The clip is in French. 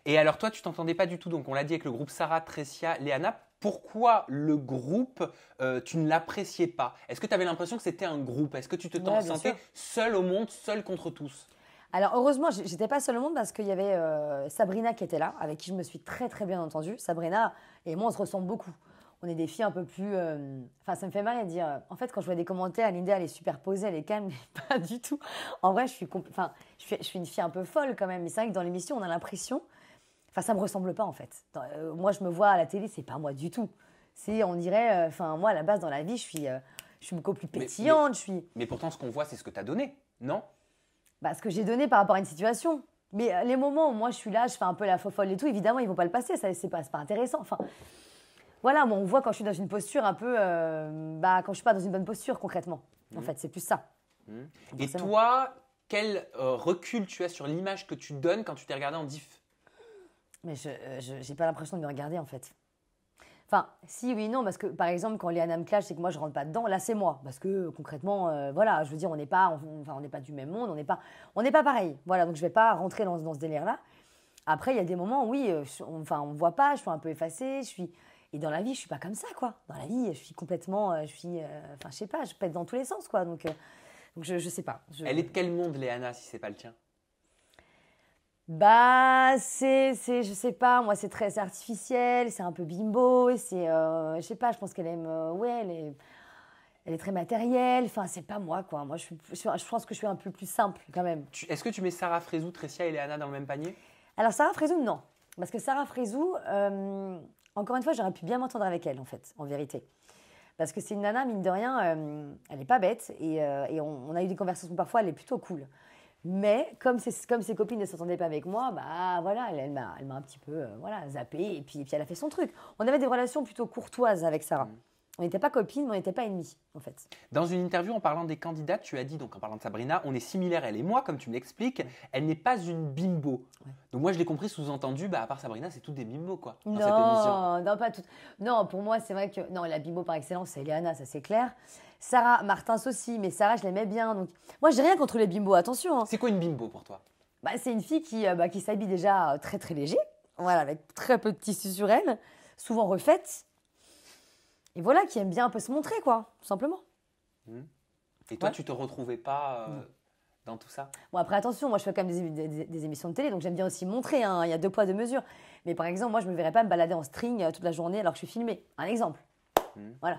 Et alors toi, tu t'entendais pas du tout, donc on l'a dit avec le groupe Sarah, Tressia, Léana. Pourquoi le groupe, tu ne l'appréciais pas? Est-ce que tu avais l'impression que c'était un groupe? Est-ce que tu te Ouais, bien sentais sûr. seul au monde, seul contre tous? Alors heureusement, j'étais pas seule au monde parce qu'il y avait Sabrina qui était là, avec qui je me suis très très bien entendue. Sabrina et moi, on se ressemble beaucoup. On est des filles un peu plus. Enfin, ça me fait mal de dire. En fait, quand je vois des commentaires, Linda, elle est super posée, elle est calme, mais pas du tout. En vrai, enfin, je suis une fille un peu folle quand même. Mais c'est vrai que dans l'émission, on a l'impression. Enfin, ça me ressemble pas en fait. Moi, je me vois à la télé, c'est pas moi du tout. C'est, on dirait. Enfin, moi, à la base, dans la vie, je suis beaucoup plus Mais, mais, pétillante. Je suis. mais pourtant, ce qu'on voit, c'est ce que tu as donné, non? Bah, ce que j'ai donné par rapport à une situation. Mais les moments où moi je suis là, je fais un peu la fofolle et tout, évidemment, ils vont pas le passer, ça c'est pas intéressant. Enfin, voilà, moi on voit quand je suis dans une posture un peu, bah quand je suis pas dans une bonne posture concrètement. En fait, c'est plus ça. Mhm. Et Forcément. toi, quel recul tu as sur l'image que tu donnes quand tu t'es regardé en diff? Mais j'ai pas l'impression de me regarder en fait. Enfin, si, oui, non, parce que par exemple, quand Léana me clash, c'est que moi je rentre pas dedans. Là, c'est moi, parce que concrètement, voilà, je veux dire, on n'est pas du même monde, on n'est pas pareil. Voilà, donc je vais pas rentrer dans ce délire-là. Après, il y a des moments, oui, enfin, on me voit pas, je suis un peu effacée, et dans la vie, je suis pas comme ça, quoi. Dans la vie, je suis complètement, enfin, je sais pas, je pète dans tous les sens, quoi. Donc je sais pas. Elle est de quel monde, Léana, si c'est pas le tien? Bah, je sais pas, moi, c'est artificiel, c'est un peu bimbo, et je sais pas, je pense qu'elle aime, ouais, elle est très matérielle, enfin, c'est pas moi, quoi. Moi, je pense que je suis un peu plus simple, quand même. Est-ce que tu mets Sarah Frézou, Tressia et Léana dans le même panier? Alors, Sarah Frézou, non. Parce que Sarah Frézou, encore une fois, j'aurais pu bien m'entendre avec elle, en fait, en vérité. Parce que c'est une nana, mine de rien, elle n'est pas bête, et on a eu des conversations parfois, elle est plutôt cool. Mais comme ses copines ne s'entendaient pas avec moi, bah voilà, elle m'a un petit peu voilà, zappé, et puis elle a fait son truc. On avait des relations plutôt courtoises avec Sarah. On n'était pas copines, mais on n'était pas ennemies, en fait. Dans une interview en parlant des candidates, tu as dit, donc en parlant de Sabrina, on est similaires, elle et moi, comme tu me l'expliques, elle n'est pas une bimbo. Ouais. Donc moi, je l'ai compris sous-entendu, bah, à part Sabrina, c'est toutes des bimbos, quoi, dans cette émission. Non, pas toutes. Non, pour moi, c'est vrai que non, la bimbo par excellence, c'est Eliana, ça c'est clair. Sarah Martins aussi, mais Sarah, je l'aimais bien. Donc, moi, j'ai rien contre les bimbos, attention, hein. C'est quoi une bimbo pour toi? Bah, c'est une fille qui s'habille déjà très très léger, voilà, avec très peu de tissu sur elle, souvent refaite. Et voilà, qui aime bien un peu se montrer, quoi, tout simplement. Et toi, Ouais. tu te retrouvais pas dans tout ça? Bon, après, attention, moi, je fais quand même des émissions de télé, donc j'aime bien aussi montrer, hein, il y a deux poids, deux mesures. Mais par exemple, moi, je ne me verrais pas me balader en string toute la journée alors que je suis filmée. Un exemple. Voilà.